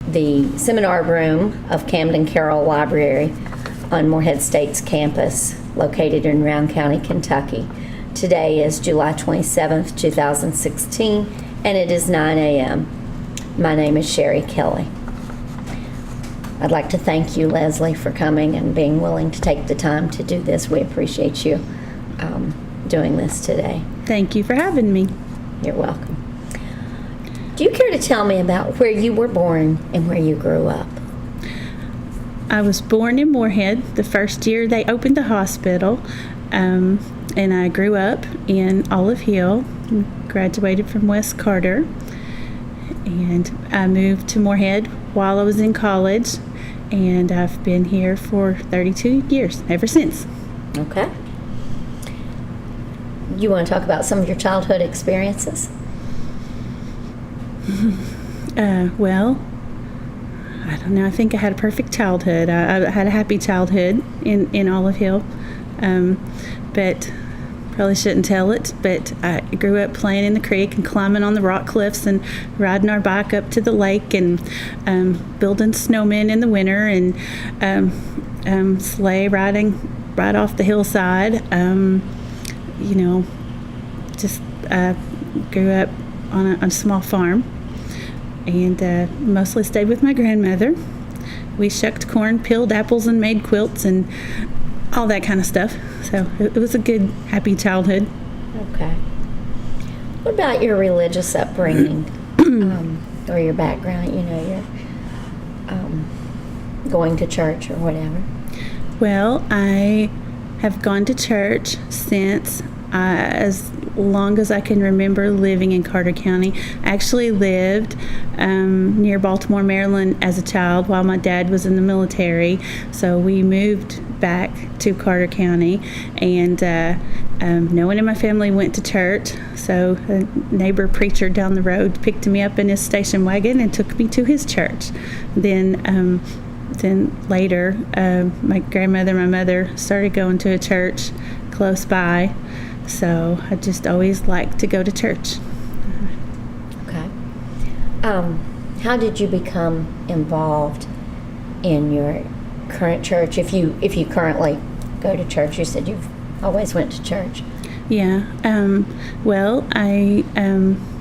the seminar room of Camden Carroll Library on Morehead State's campus, located in Rowan County, Kentucky. Today is July 27th, 2016, and it is 9 a.m. My name is Sherry Kelly. I'd like to thank you, Leslie, for coming and being willing to take the time to do this. We appreciate you doing this today. Thank you for having me. You're welcome. Do you care to tell me about where you were born and where you grew up? I was born in Morehead the first year they opened the hospital, and I grew up in Olive Hill, graduated from West Carter, and I moved to Morehead while I was in college, and I've been here for 32 years, ever since. Okay. You want to talk about some of your childhood experiences? Well, I don't know. I think I had a perfect childhood. I had a happy childhood in Olive Hill, but probably shouldn't tell it. But I grew up playing in the creek and climbing on the rock cliffs and riding our bike up to the lake and building snowmen in the winter and sleigh riding right off the hillside. Just grew up on a small farm and mostly stayed with my grandmother. We shucked corn, peeled apples, and made quilts and all that kind of stuff. So it was a good, happy childhood. Okay. What about your religious upbringing or your background? Your going to church or whatever. Well, I have gone to church since as long as I can remember living in Carter County. I actually lived near Baltimore, Maryland as a child while my dad was in the military. So we moved back to Carter County, and no one in my family went to church. So a neighbor preacher down the road picked me up in his station wagon and took me to his church. Then later, my grandmother and my mother started going to a church close by. So I just always liked to go to church. Okay. How did you become involved in your current church? If you currently go to church, you said you've always went to church. Yeah. Well, I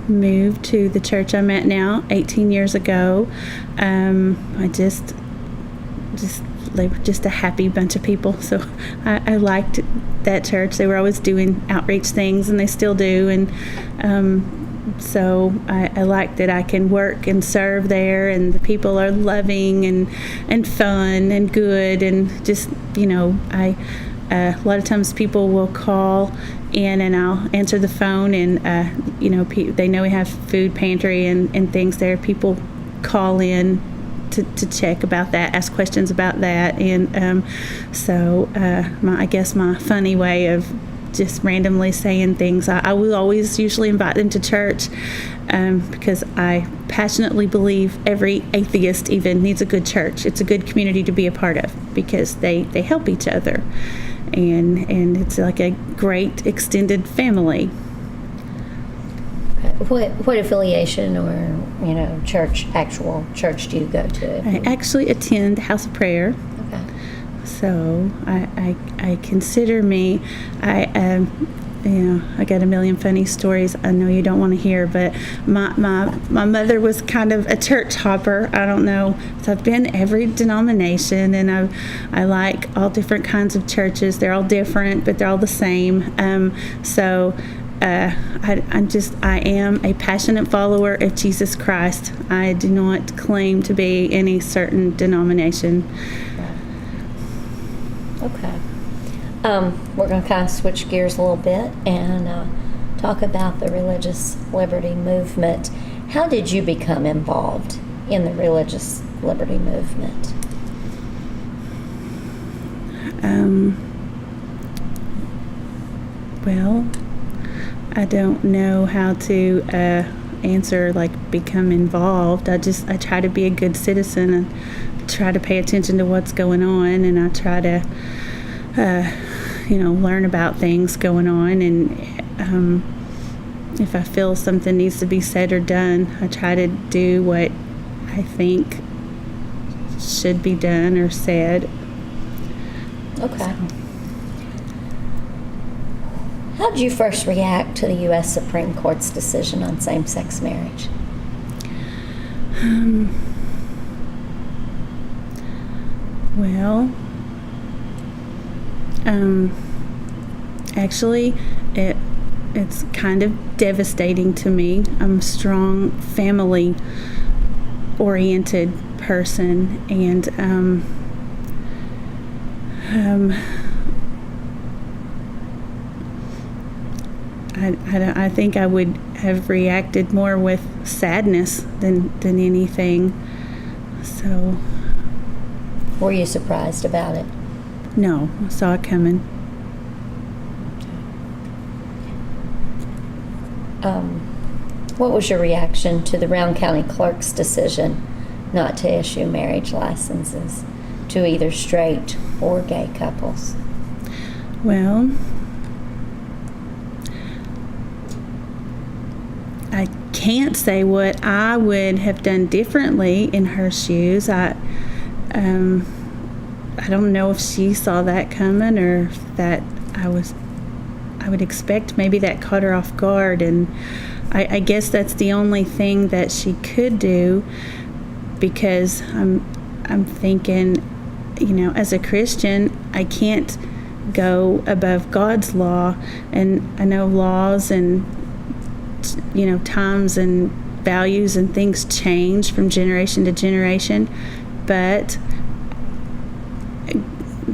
moved to the church I'm at now 18 years ago. They were just a happy bunch of people, so I liked that church. They were always doing outreach things, and they still do, and so I like that I can work and serve there, and the people are loving and fun and good, and just, a lot of times people will call in and I'll answer the phone, and they know we have food pantry and things there. People call in to check about that, ask questions about that, and I guess my funny way of just randomly saying things, I will always usually invite them to church because I passionately believe every atheist even needs a good church. It's a good community to be a part of because they help each other, and it's like a great extended family. What affiliation or actual church do you go to? I actually attend House of Prayer. Okay. So I consider me, I got a million funny stories I know you don't want to hear, but my mother was kind of a church hopper. I don't know. So I've been every denomination, and I like all different kinds of churches. They're all different, but they're all the same. I am a passionate follower of Jesus Christ. I do not claim to be any certain denomination. Okay. We're going to kind of switch gears a little bit and talk about the religious liberty movement. How did you become involved in the religious liberty movement? Well, I don't know how to answer, become involved. I try to be a good citizen and try to pay attention to what's going on, and I try to, learn about things going on, and if I feel something needs to be said or done, I try to do what I think should be done or said. Okay. How did you first react to the U.S. Supreme Court's decision on same-sex marriage? Well, actually, it's kind of devastating to me. I'm a strong family-oriented person, and I think I would have reacted more with sadness than anything. So. Were you surprised about it? No, I saw it coming. What was your reaction to the Rowan County Clerk's decision not to issue marriage licenses to either straight or gay couples? Well, I can't say what I would have done differently in her shoes. I don't know if she saw that coming, or if that I would expect maybe that caught her off guard, and I guess that's the only thing that she could do, because I'm thinking, as a Christian, I can't go above God's law, and I know laws and times and values and things change from generation to generation, but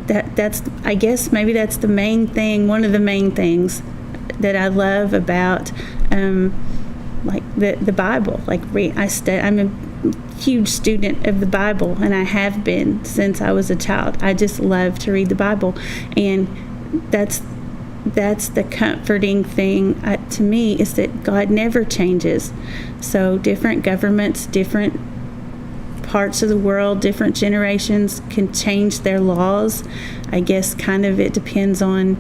that's I guess maybe that's the main thing, one of the main things that I love about like the Bible. Like I'm a huge student of the Bible, and I have been since I was a child. I just love to read the Bible, and that's the comforting thing to me, is that God never changes. So different governments, different parts of the world, different generations can change their laws. I guess kind of it depends on,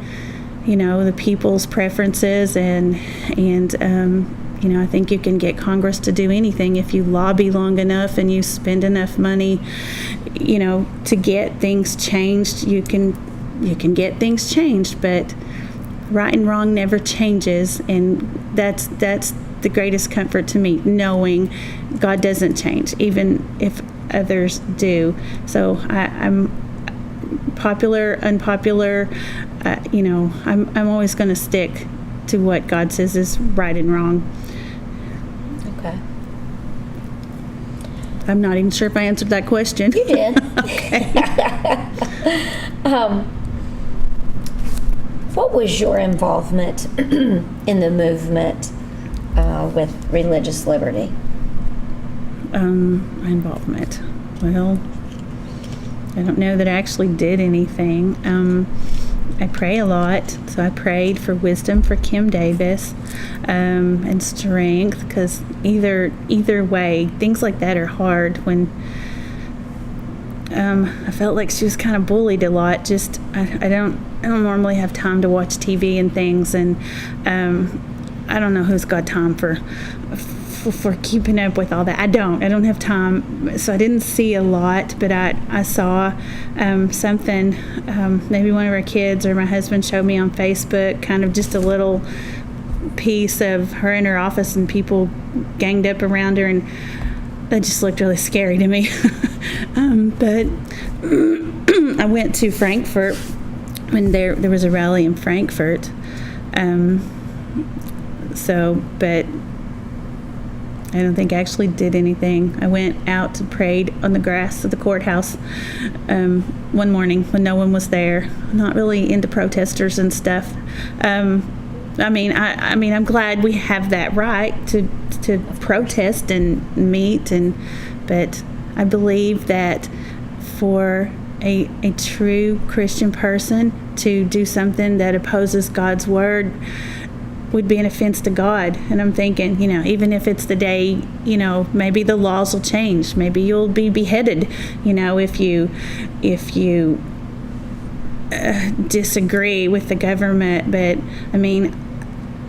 the people's preferences, and I think you can get Congress to do anything if you lobby long enough and you spend enough money, to get things changed. You can get things changed, but right and wrong never changes, and that's the greatest comfort to me, knowing God doesn't change, even if others do. So I'm popular, unpopular, I'm always going to stick to what God says is right and wrong. Okay. I'm not even sure if I answered that question. You did. Okay. What was your involvement in the movement with religious liberty? My involvement. Well, I don't know that I actually did anything. I pray a lot, so I prayed for wisdom for Kim Davis, and strength, because either way, things like that are hard. When I felt like she was kind of bullied a lot. Just I don't normally have time to watch TV and things, and I don't know who's got time for keeping up with all that. I don't have time, so I didn't see a lot, but I saw something, maybe one of our kids or my husband showed me on Facebook, kind of just a little piece of her in her office and people ganged up around her, and that just looked really scary to me. But I went to Frankfurt when there was a rally in Frankfurt, but I don't think I actually did anything. I went out and prayed on the grass of the courthouse one morning when no one was there. I'm not really into protesters and stuff. I'm glad we have that right to protest and meet, but I believe that for a true Christian person to do something that opposes God's word would be an offense to God. And I'm thinking, even if it's the day, maybe the laws will change. Maybe you'll be beheaded, if you disagree with the government. But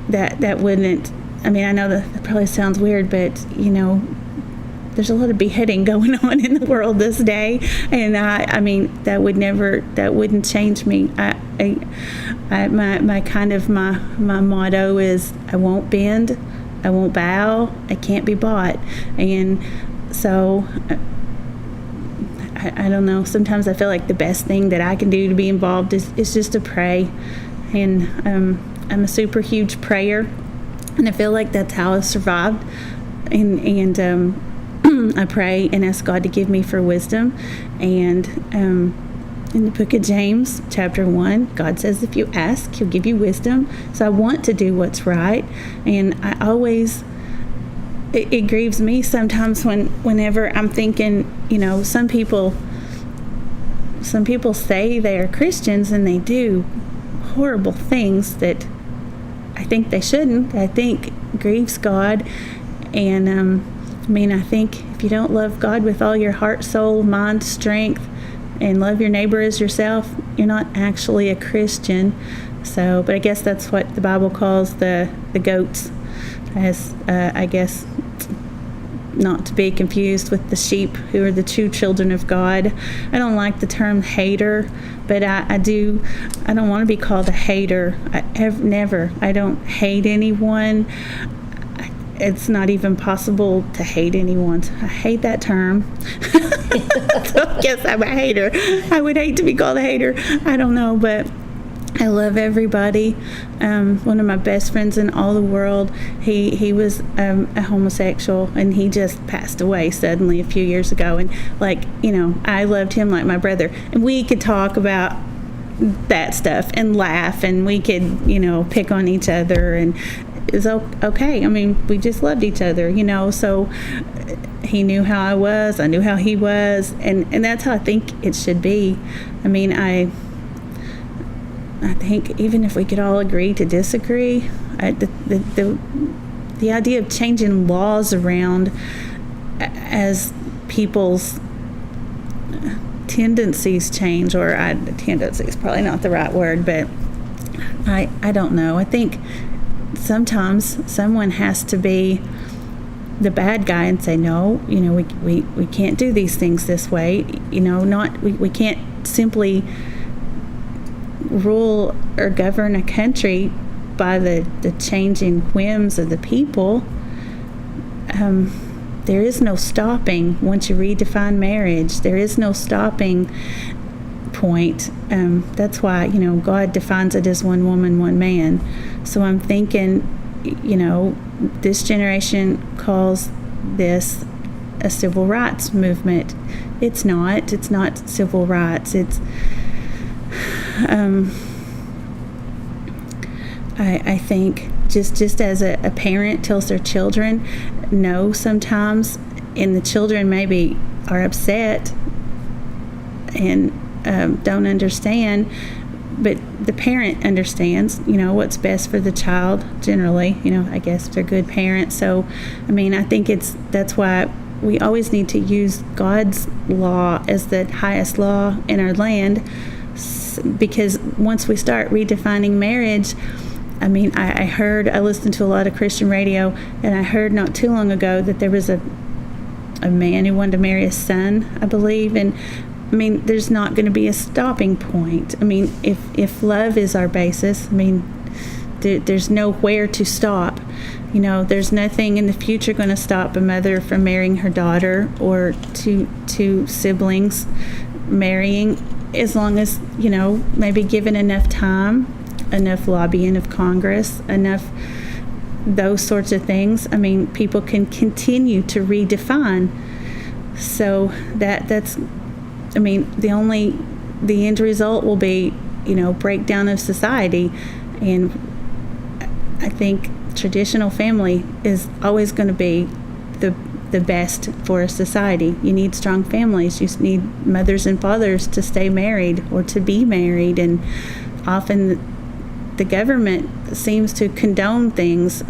that wouldn't. I know that probably sounds weird, but there's a lot of beheading going on in the world this day, and I mean that wouldn't change me. My motto is I won't bend, I won't bow, I can't be bought. And so I don't know, sometimes I feel like the best thing that I can do to be involved is just to pray. And I'm a super huge prayer, and I feel like that's how I've survived. And I pray and ask God to give me for wisdom. And in the book of James, chapter 1, God says if you ask, He'll give you wisdom. So I want to do what's right. And I always, it grieves me sometimes whenever I'm thinking, some people say they are Christians and they do horrible things that I think they shouldn't. I think grieves God. And I think if you don't love God with all your heart, soul, mind, strength, and love your neighbor as yourself, you're not actually a Christian. So, but I guess that's what the Bible calls the goats, as I guess, not to be confused with the sheep, who are the true children of God. I don't like the term hater, but I don't want to be called a hater. I don't hate anyone. It's not even possible to hate anyone. I hate that term. So I guess I'm a hater. I would hate to be called a hater. I don't know, but I love everybody. One of my best friends in all the world, he was a homosexual, and he just passed away suddenly a few years ago. And I loved him like my brother. And we could talk about that stuff and laugh, and we could, pick on each other, and it's okay. We just loved each other, so he knew how I was, I knew how he was, and that's how I think it should be. I think even if we could all agree to disagree, the idea of changing laws around as people's tendencies change, tendency is probably not the right word, but I don't know. I think sometimes someone has to be the bad guy and say, no, we can't do these things this way. We can't simply rule or govern a country by the changing whims of the people. There is no stopping once you redefine marriage. There is no stopping point. That's why, God defines it as one woman, one man. So I'm thinking, this generation calls this a civil rights movement. It's not civil rights. It's I think just as a parent tells their children no sometimes, and the children maybe are upset and don't understand, but the parent understands, what's best for the child generally, I guess if they're good parents. So, I think that's why we always need to use God's law as the highest law in our land, because once we start redefining marriage, I listened to a lot of Christian radio, and I heard not too long ago that there was a man who wanted to marry his son, I believe, and there's not going to be a stopping point. If love is our basis, there's nowhere to stop. There's nothing in the future going to stop a mother from marrying her daughter, or two siblings marrying, as long as, maybe given enough time, enough lobbying of Congress, enough those sorts of things. People can continue to redefine. So that's the end result will be, breakdown of society. And I think traditional family is always going to be the best for a society. You need strong families. You need mothers and fathers to stay married or to be married. And often the government seems to condone things.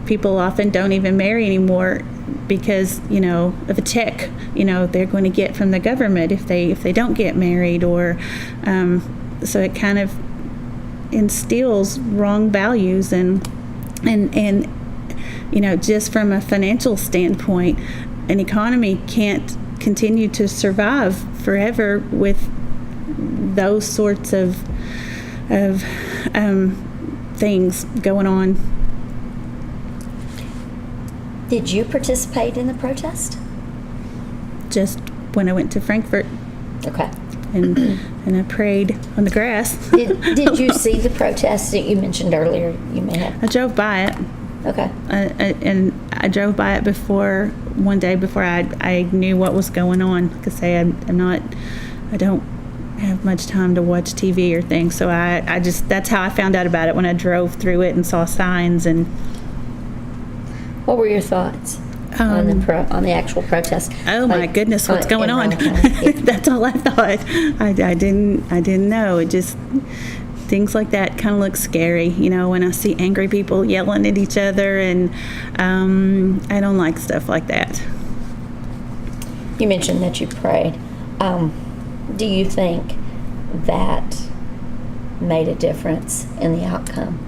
People often don't even marry anymore because, of a check, they're going to get from the government if they don't get married, or so it kind of instills wrong values, and just from a financial standpoint, an economy can't continue to survive forever with those sorts of things going on. Did you participate in the protest? Just when I went to Frankfurt. Okay. And I prayed on the grass. Did you see the protest that you mentioned earlier? You may have. I drove by it. Okay. And I drove by it one day before I knew what was going on. Because I don't have much time to watch TV or things. So I just, that's how I found out about it, when I drove through it and saw signs. And what were your thoughts on the actual protest? Oh my goodness, what's going on? That's all I thought. I didn't know. It just, things like that kind of look scary, when I see angry people yelling at each other, and I don't like stuff like that. You mentioned that you prayed. Do you think that made a difference in the outcome?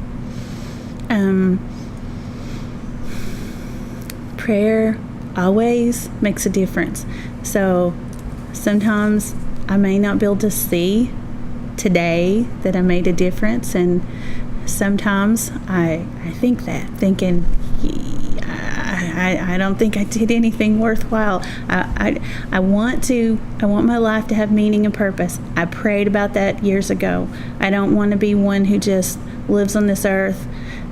Prayer always makes a difference. So sometimes I may not be able to see today that I made a difference, and sometimes I think that, thinking I don't think I did anything worthwhile. I want my life to have meaning and purpose. I prayed about that years ago. I don't want to be one who just lives on this earth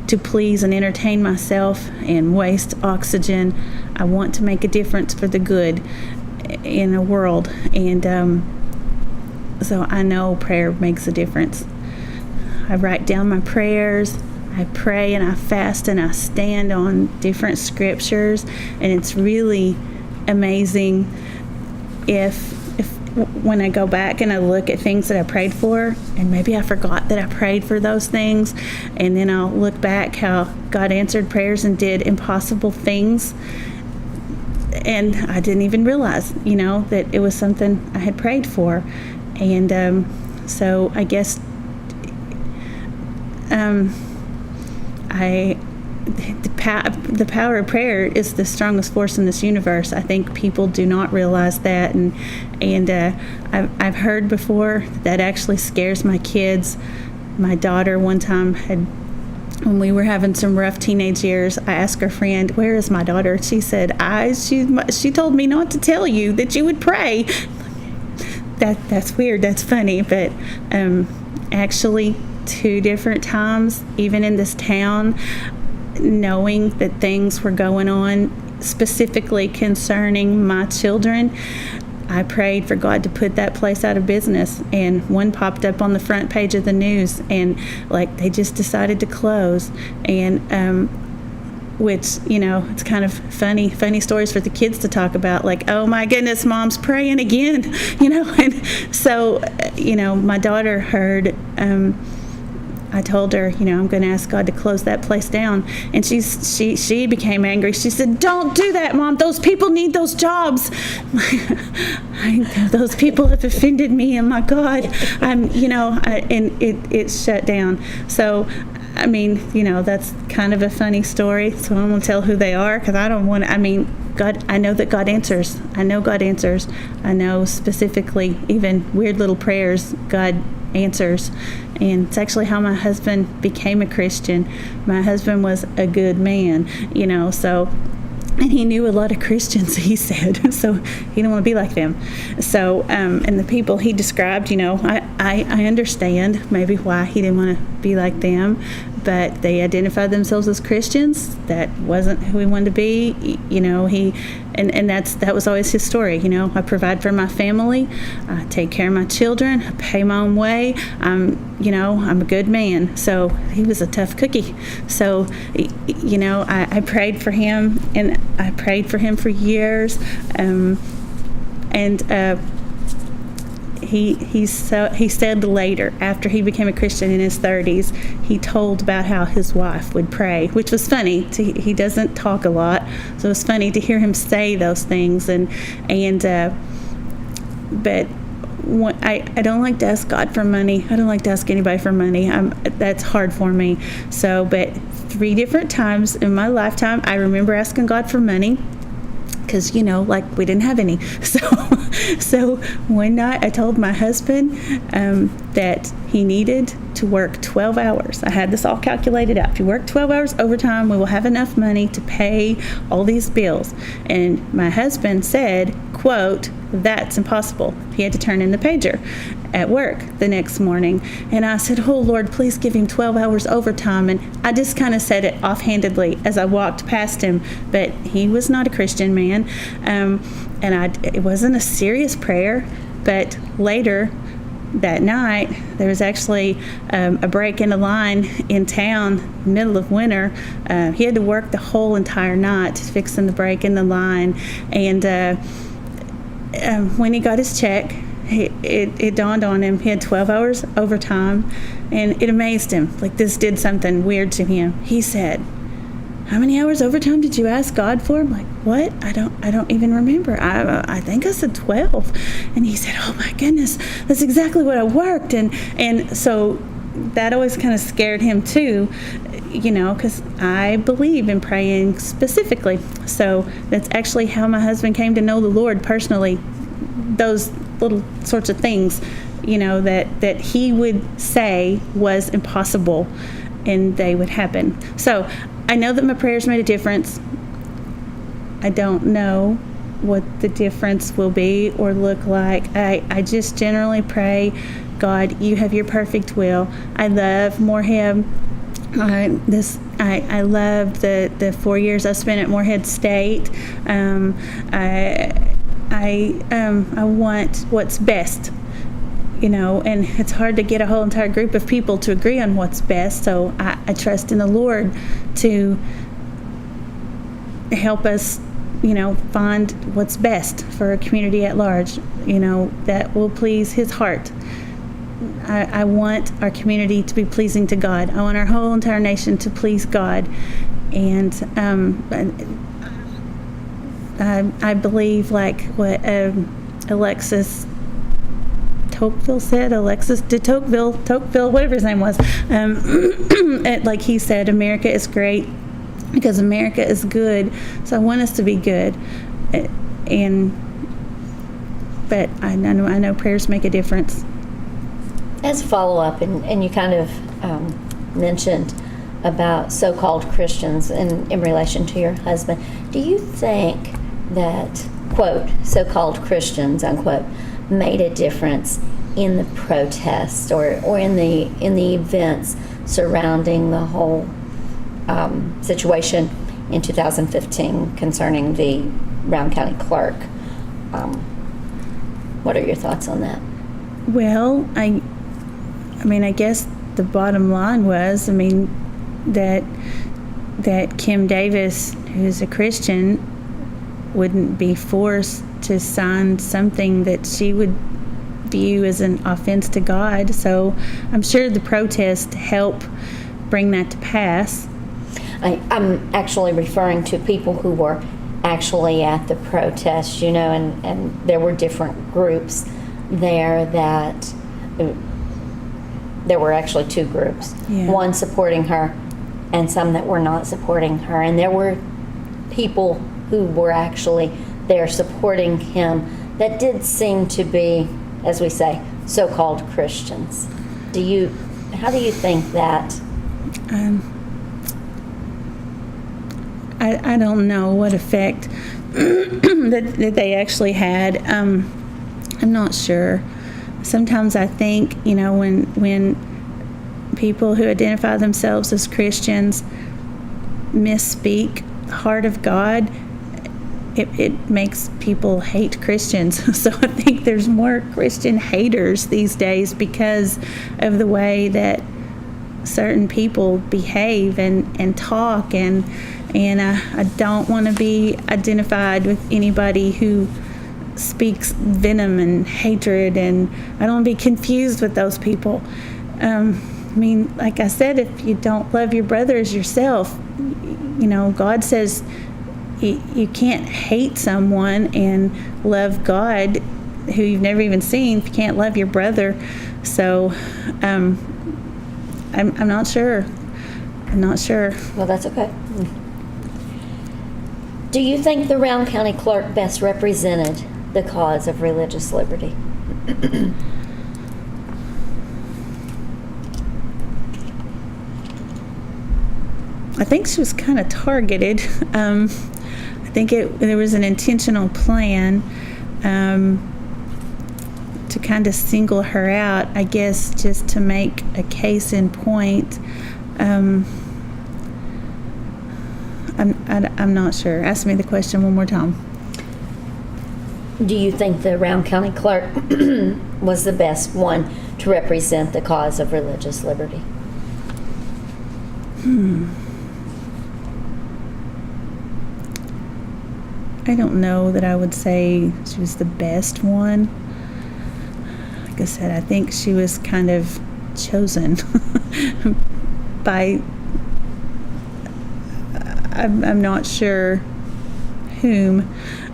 to please and entertain myself and waste oxygen. I want to make a difference for the good in the world, and so I know prayer makes a difference. I write down my prayers. I pray and I fast and I stand on different scriptures, and it's really amazing if when I go back and I look at things that I prayed for, and maybe I forgot that I prayed for those things, and then I'll look back how God answered prayers and did impossible things, and I didn't even realize, that it was something I had prayed for. And so I guess the power of prayer is the strongest force in this universe. I think people do not realize that, and I've heard before that actually scares my kids. My daughter one time when we were having some rough teenage years, I asked her friend, "Where is my daughter?" She said, she told me not to tell you that you would pray. That's weird. That's funny, but actually 2 different times, even in this town, knowing that things were going on specifically concerning my children, I prayed for God to put that place out of business. And one popped up on the front page of the news, and they just decided to close. And which, it's kind of funny stories for the kids to talk about, oh my goodness, mom's praying again, and so, my daughter heard, I told her, I'm going to ask God to close that place down. And she became angry. She said, "Don't do that, Mom. Those people need those jobs." Those people have offended me, and my God, and it shut down. So, that's kind of a funny story. So I'm going to tell who they are, because I don't want to, God, I know that God answers. I know God answers. I know specifically, even weird little prayers, God answers. And it's actually how my husband became a Christian. My husband was a good man, so, and he knew a lot of Christians, he said, so he didn't want to be like them. So, and the people he described, I understand maybe why he didn't want to be like them, but they identified themselves as Christians. That wasn't who he wanted to be. And that was always his story. I provide for my family, I take care of my children, I pay my own way. I'm a good man. So he was a tough cookie. So, I prayed for him, and I prayed for him for years. He said later, after he became a Christian in his 30s, he told about how his wife would pray, which was funny. He doesn't talk a lot, so it was funny to hear him say those things. But I don't like to ask God for money. I don't like to ask anybody for money. That's hard for me. So, but 3 different times in my lifetime, I remember asking God for money. Because, like we didn't have any. So one night I told my husband that he needed to work 12 hours. I had this all calculated out. If you work 12 hours overtime, we will have enough money to pay all these bills. And my husband said, quote, "That's impossible." He had to turn in the pager at work the next morning. And I said, "Oh, Lord, please give him 12 hours overtime." And I just kind of said it offhandedly as I walked past him. But he was not a Christian man. It wasn't a serious prayer. But later that night, there was actually a break in the line in town, middle of winter. He had to work the whole entire night fixing the break in the line. And when he got his check, it dawned on him he had 12 hours overtime, and it amazed him. Like, this did something weird to him. He said, "How many hours overtime did you ask God for?" I'm like, "What? I don't even remember. I think I said 12. And he said, "Oh my goodness, that's exactly what I worked." And so that always kind of scared him too, because I believe in praying specifically. So that's actually how my husband came to know the Lord personally. Those little sorts of things, that he would say was impossible, and they would happen. So I know that my prayers made a difference. I don't know what the difference will be or look like. I just generally pray, God, you have your perfect will. I love Morehead. I love the 4 years I spent at Morehead State. I want what's best, and it's hard to get a whole entire group of people to agree on what's best. So I trust in the Lord to help us, find what's best for a community at large, that will please His heart. I want our community to be pleasing to God. I want our whole entire nation to please God. And I believe, like what Alexis Tocqueville said, Tocqueville, whatever his name was, like he said, America is great because America is good. So I want us to be good. But I know prayers make a difference. As a follow-up, and you kind of mentioned about so-called Christians in relation to your husband, do you think that, quote, so-called Christians, unquote, made a difference in the protests or in the events surrounding the whole situation in 2015 concerning the Rowan County Clerk? What are your thoughts on that? Well, I guess the bottom line was, that Kim Davis, who's a Christian, wouldn't be forced to sign something that she would view as an offense to God. So I'm sure the protests help bring that to pass. I'm actually referring to people who were actually at the protest, and there were different groups there that... There were actually 2 groups, one supporting her and some that were not supporting her. And there were people who were actually there supporting him that did seem to be, as we say, so-called Christians. How do you think that? I don't know what effect that they actually had. I'm not sure. Sometimes I think, when people who identify themselves as Christians misspeak the heart of God, it makes people hate Christians. So I think there's more Christian haters these days because of the way that certain people behave and talk, and I don't want to be identified with anybody who speaks venom and hatred, and I don't want to be confused with those people. Like I said, if you don't love your brother as yourself, God says you can't hate someone and love God who you've never even seen if you can't love your brother. So I'm not sure. I'm not sure. Well, that's okay. Do you think the Rowan County Clerk best represented the cause of religious liberty? I think she was kind of targeted. I think there was an intentional plan to kind of single her out, I guess, just to make a case in point. I'm not sure. Ask me the question one more time. Do you think the Rowan County Clerk was the best one to represent the cause of religious liberty? I don't know that I would say she was the best one. Like I said, I think she was kind of chosen by, I'm not sure whom.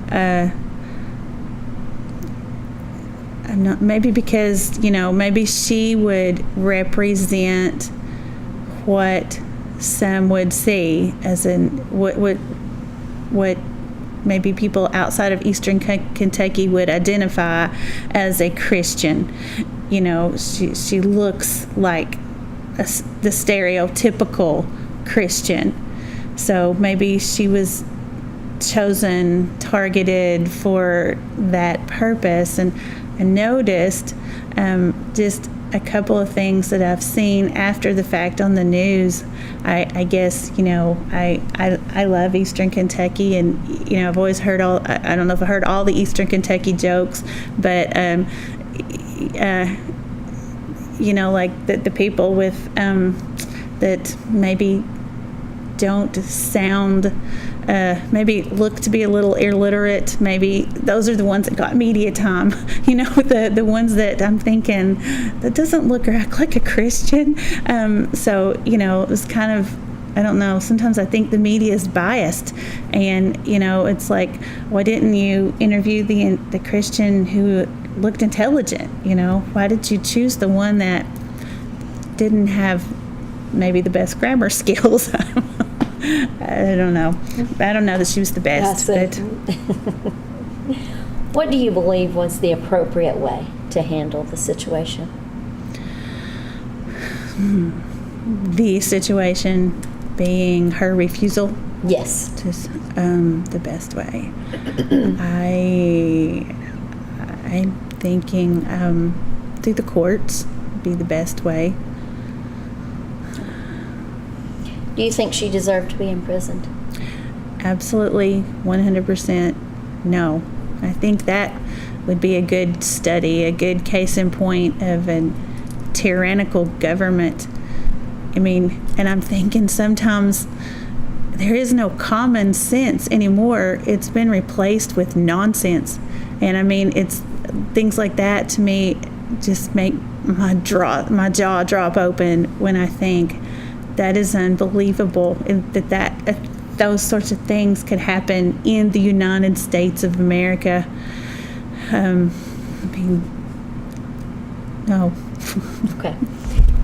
I'm not, maybe because, maybe she would represent what some would see as in what maybe people outside of Eastern Kentucky would identify as a Christian. She looks like the stereotypical Christian. So maybe she was chosen, targeted for that purpose. And I noticed just a couple of things that I've seen after the fact on the news. I guess, I love Eastern Kentucky, and, I've always heard I don't know if I heard all the Eastern Kentucky jokes, but, like the people with, that maybe don't sound, maybe look to be a little illiterate, maybe those are the ones that got media time. The ones that I'm thinking, that doesn't look or act like a Christian. So, it was kind of, I don't know, sometimes I think the media is biased, and, it's like, why didn't you interview the Christian who looked intelligent? Why did you choose the one that didn't have maybe the best grammar skills? I don't know. I don't know that she was the best. But what do you believe was the appropriate way to handle the situation? The situation being her refusal? Yes. Just the best way. I'm thinking through the courts would be the best way. Do you think she deserved to be imprisoned? Absolutely, 100% no. I think that would be a good study, a good case in point of a tyrannical government. And I'm thinking sometimes there is no common sense anymore. It's been replaced with nonsense. And it's things like that to me just make my jaw drop open when I think that is unbelievable, that those sorts of things could happen in the United States of America. No. Okay.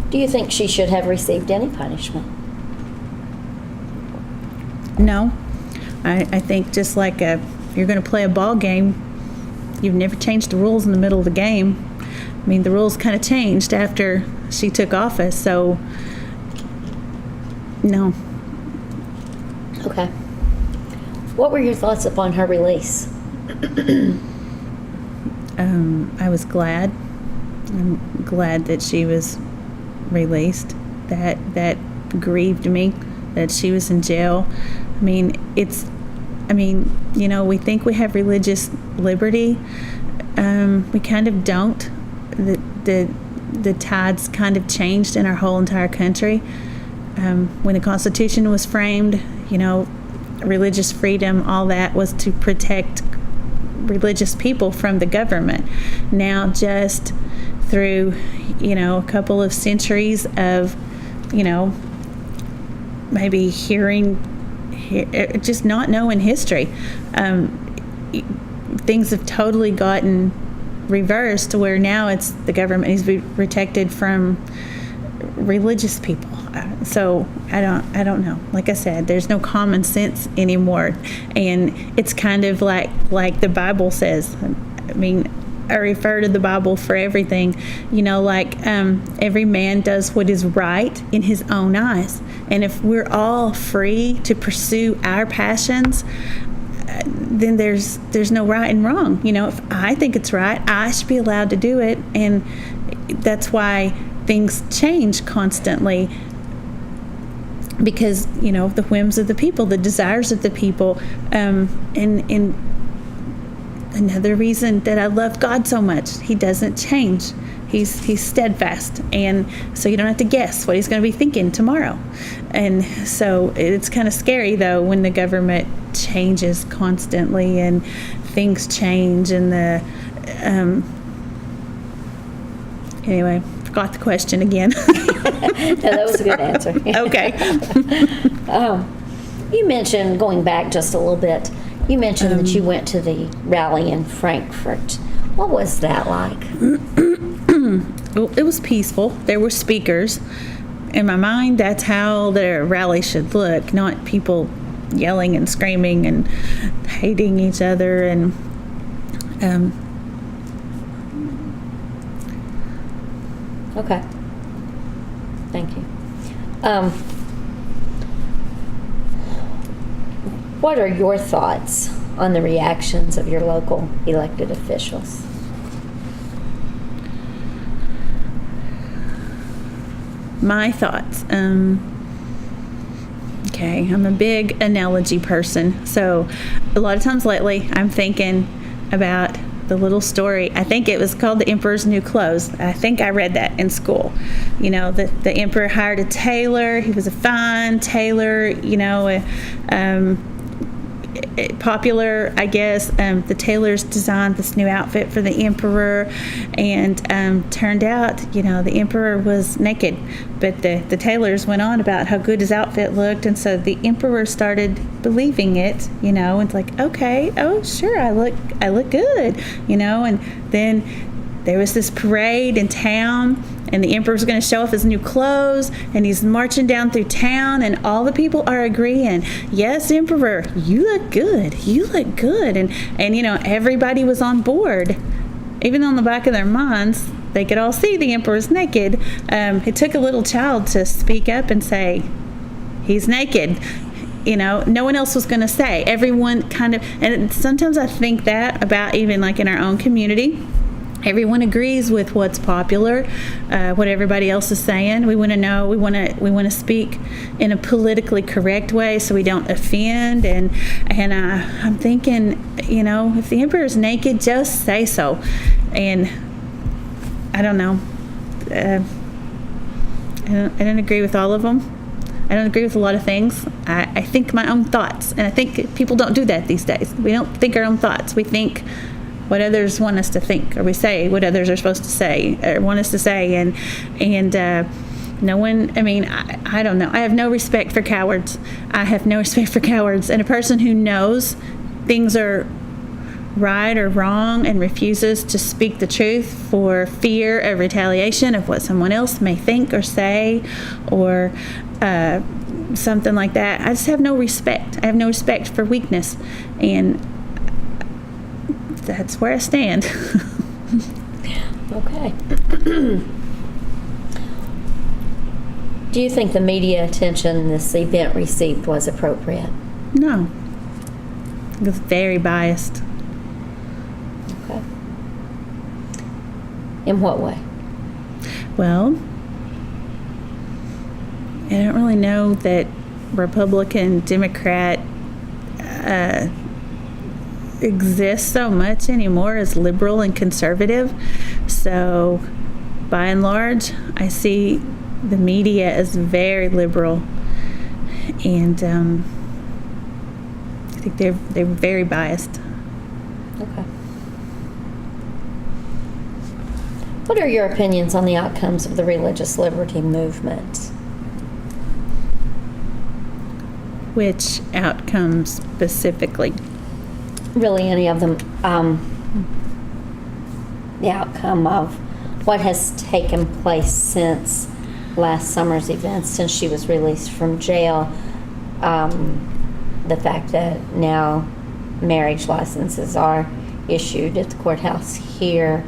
Do you think she should have received any punishment? No. I think just like you're going to play a ball game, you've never changed the rules in the middle of the game. The rules kind of changed after she took office, so no. Okay. What were your thoughts upon her release? I was glad. I'm glad that she was released. That grieved me that she was in jail. We think we have religious liberty. We kind of don't. The tides kind of changed in our whole entire country. When the Constitution was framed, religious freedom, all that was to protect religious people from the government. Now, just through, a couple of centuries of, maybe just not knowing history, things have totally gotten reversed to where now it's the government needs to be protected from religious people. So I don't know. Like I said, there's no common sense anymore, and it's kind of like the Bible says. I mean, I refer to the Bible for everything, every man does what is right in his own eyes. And if we're all free to pursue our passions, then there's no right and wrong. If I think it's right, I should be allowed to do it. And that's why things change constantly, because the whims of the people, the desires of the people, and another reason that I love God so much, he doesn't change. He's steadfast, and so you don't have to guess what he's going to be thinking tomorrow. And so it's kind of scary, though, when the government changes constantly and things change, and anyway, forgot the question again. No, that was a good answer. Okay. You mentioned, going back just a little bit, you mentioned that you went to the rally in Frankfurt. What was that like? Well, it was peaceful. There were speakers. In my mind, that's how the rally should look, not people yelling and screaming and hating each other. And Okay. Thank you. What are your thoughts on the reactions of your local elected officials? My thoughts. Okay, I'm a big analogy person. So a lot of times lately, I'm thinking about the little story. I think it was called The Emperor's New Clothes. I think I read that in school. The emperor hired a tailor. He was a fine tailor, popular, I guess. The tailors designed this new outfit for the emperor, and turned out, the emperor was naked. But the tailors went on about how good his outfit looked, and so the emperor started believing it. It's like, okay, oh sure, I look good, and then there was this parade in town, and the emperor was going to show off his new clothes, and he's marching down through town, and all the people are agreeing, yes, emperor, you look good, and everybody was on board. Even on the back of their minds, they could all see the emperor's naked. It took a little child to speak up and say, he's naked. No one else was going to say. Everyone kind of, and sometimes I think that about even like in our own community. Everyone agrees with what's popular, what everybody else is saying. We want to know. We want to speak in a politically correct way, so we don't offend. And I'm thinking, if the emperor's naked, just say so. And I don't know. I don't agree with all of them. I don't agree with a lot of things. I think my own thoughts, and I think people don't do that these days. We don't think our own thoughts. We think what others want us to think, or we say what others are supposed to say or want us to say, and no one, I don't know. I have no respect for cowards. And a person who knows things are right or wrong and refuses to speak the truth for fear of retaliation of what someone else may think or say, or something like that. I just have no respect. I have no respect for weakness, and that's where I stand. Okay. Do you think the media attention this event received was appropriate? No. It was very biased. Okay. In what way? Well, I don't really know that Republican, Democrat exists so much anymore as liberal and conservative. So by and large, I see the media as very liberal, and I think they're very biased. Okay. What are your opinions on the outcomes of the religious liberty movement? Which outcomes specifically? Really, any of them. The outcome of what has taken place since last summer's events, since she was released from jail, the fact that now marriage licenses are issued at the courthouse here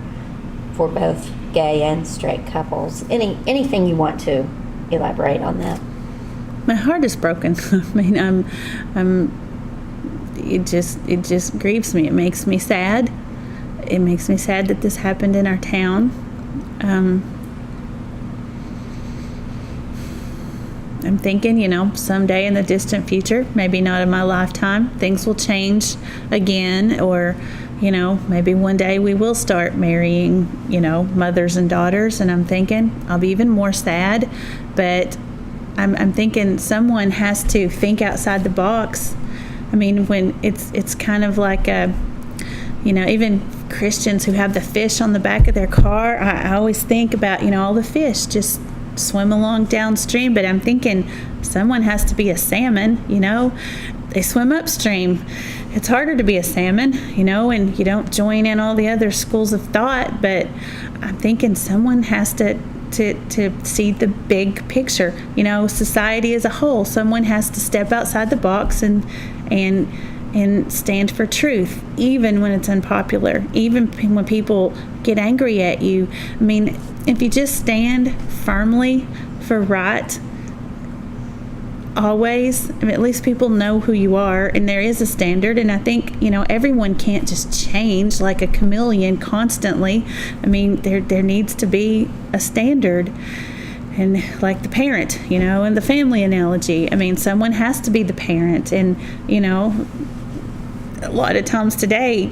for both gay and straight couples. Anything you want to elaborate on that? My heart is broken. I mean, it just grieves me. It makes me sad. It makes me sad that this happened in our town. I'm thinking, someday in the distant future, maybe not in my lifetime, things will change again, or, maybe one day we will start marrying, mothers and daughters, and I'm thinking I'll be even more sad, but I'm thinking someone has to think outside the box. I mean, when it's kind of like even Christians who have the fish on the back of their car, I always think about, all the fish just swim along downstream, but I'm thinking someone has to be a salmon, they swim upstream. It's harder to be a salmon, and you don't join in all the other schools of thought, but I'm thinking someone has to see the big picture, society as a whole. Someone has to step outside the box and stand for truth, even when it's unpopular, even when people get angry at you. I mean, if you just stand firmly for right, always, at least people know who you are, and there is a standard. And I think, everyone can't just change like a chameleon constantly. I mean, there needs to be a standard. And like the parent, and the family analogy, I mean, someone has to be the parent. And, a lot of times today,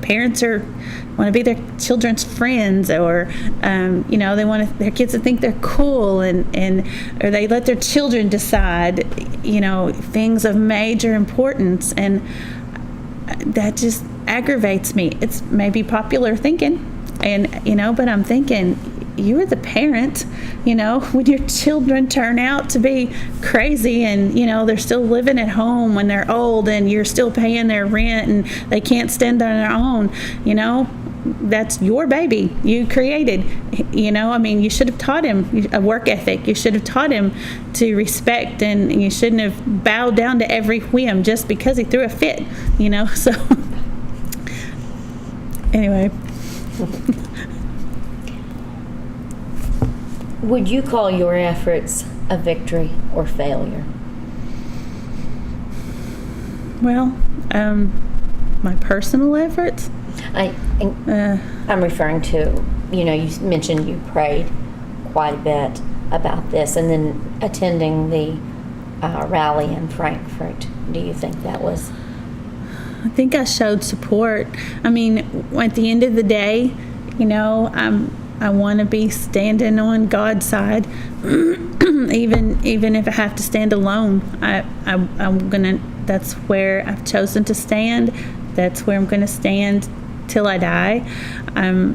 parents want to be their children's friends, or they want their kids to think they're cool, and or they let their children decide things of major importance, and that just aggravates me. It's maybe popular thinking, and but I'm thinking, you're the parent, when your children turn out to be crazy and, they're still living at home when they're old, and you're still paying their rent and they can't stand on their own, that's your baby you created. I mean, you should have taught him a work ethic. You should have taught him to respect, and you shouldn't have bowed down to every whim just because he threw a fit, so anyway. Would you call your efforts a victory or failure? Well, my personal efforts? I'm referring to, you mentioned you prayed quite a bit about this, and then attending the rally in Frankfurt. Do you think that was? I think I showed support. I mean, at the end of the day, I want to be standing on God's side, even if I have to stand alone. I'm gonna. That's where I've chosen to stand. That's where I'm gonna stand till I die. I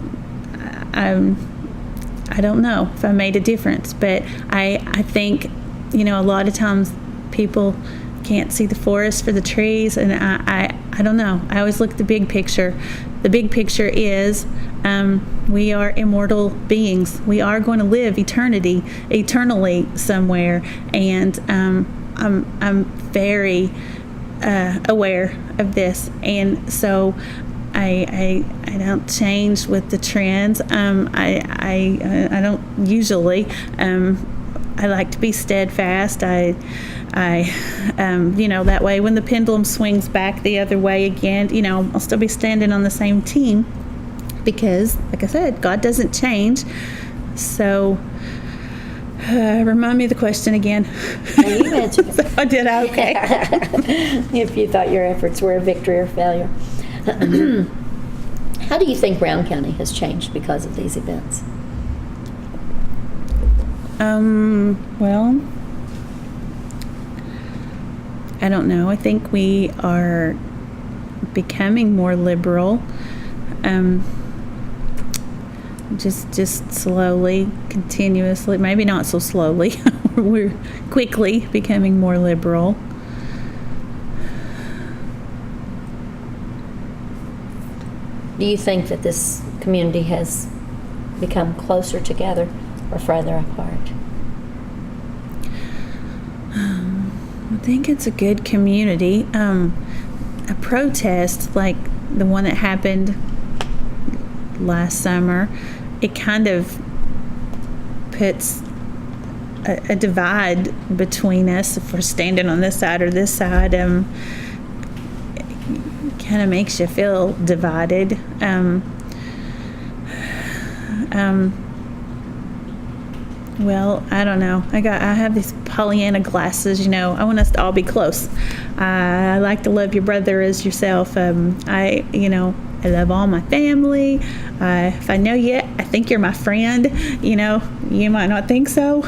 don't know if I made a difference, but I think a lot of times people can't see the forest for the trees, and I don't know. I always look at the big picture. The big picture is we are immortal beings. We are going to live eternally somewhere, and I'm very aware of this, and so I don't change with the trends. I don't usually. I like to be steadfast. I that way when the pendulum swings back the other way again, I'll still be standing on the same team, because, like I said, God doesn't change. So, remind me of the question again. Well, you answered it. I did. Okay. If you thought your efforts were a victory or failure. How do you think Brown County has changed because of these events? Well, I don't know. I think we are becoming more liberal. Just slowly, continuously, maybe not so slowly. We're quickly becoming more liberal. Do you think that this community has become closer together or further apart? think it's a good community. A protest like the one that happened last summer, it kind of puts a divide between us if we're standing on this side or this side. Kind of makes you feel divided. Well, I don't know. I have these Pollyanna glasses, I want us to all be close. I like to love your brother as yourself. I love all my family. If I know you, I think you're my friend. You might not think so,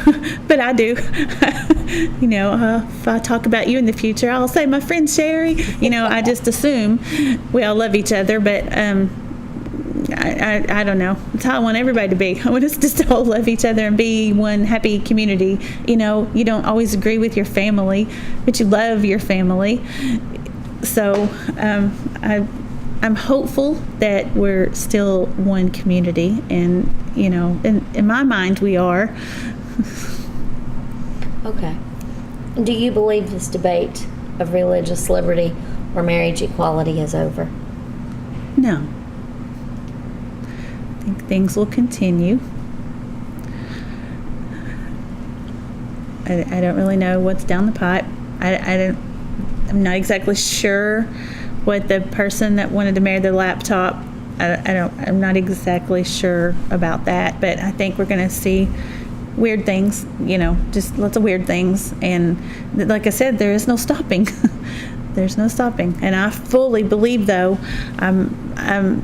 but I do. If I talk about you in the future, I'll say my friend Sherry. I just assume we all love each other, but I don't know. It's how I want everybody to be. I want us just to all love each other and be one happy community. You don't always agree with your family, but you love your family. So I'm hopeful that we're still one community, and in my mind we are. Okay. Do you believe this debate of religious liberty or marriage equality is over? No. I think things will continue. I don't really know what's down the pipe. I'm not exactly sure what the person that wanted to marry the laptop, I'm not exactly sure about that, but I think we're going to see weird things, just lots of weird things. And like I said, there is no stopping. There's no stopping. And I fully believe, though,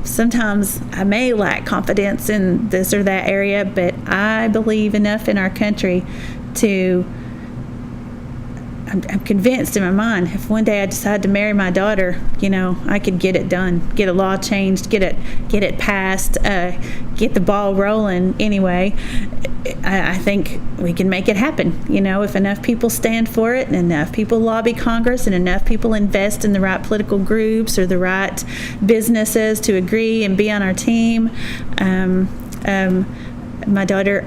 sometimes I may lack confidence in this or that area, but I believe enough in our country I'm convinced in my mind, if one day I decide to marry my daughter, I could get it done, get a law changed, get it passed, get the ball rolling. Anyway, I think we can make it happen. If enough people stand for it, and enough people lobby Congress, and enough people invest in the right political groups or the right businesses to agree and be on our team. My daughter,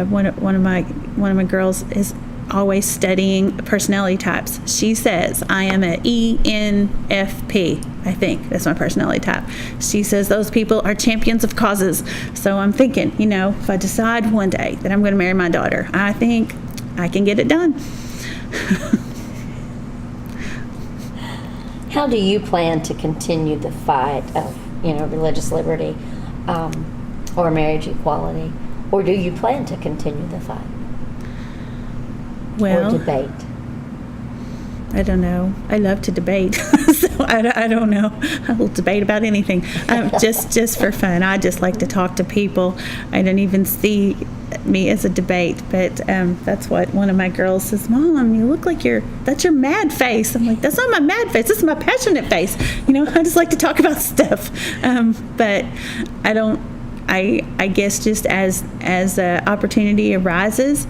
one of my girls is always studying personality types. She says I am an ENFP. I think that's my personality type. She says those people are champions of causes. So I'm thinking, if I decide one day that I'm going to marry my daughter, I think I can get it done. How do you plan to continue the fight of, religious liberty or marriage equality? Or do you plan to continue the fight? Well, or debate? I don't know. I love to debate, so I don't know. I will debate about anything, just for fun. I just like to talk to people. I don't even see me as a debate, but that's what one of my girls says. Mom, you look like that's your mad face. I'm like, that's not my mad face. This is my passionate face. I just like to talk about stuff. But I don't. I guess just as opportunity arises,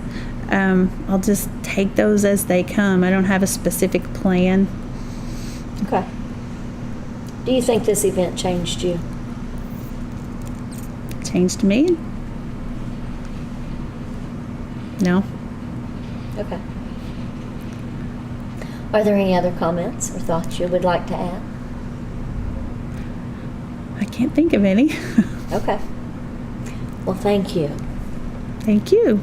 I'll just take those as they come. I don't have a specific plan. Okay. Do you think this event changed you? Changed me? No. Okay. Are there any other comments or thoughts you would like to add? I can't think of any. Okay. Well, thank you. Thank you.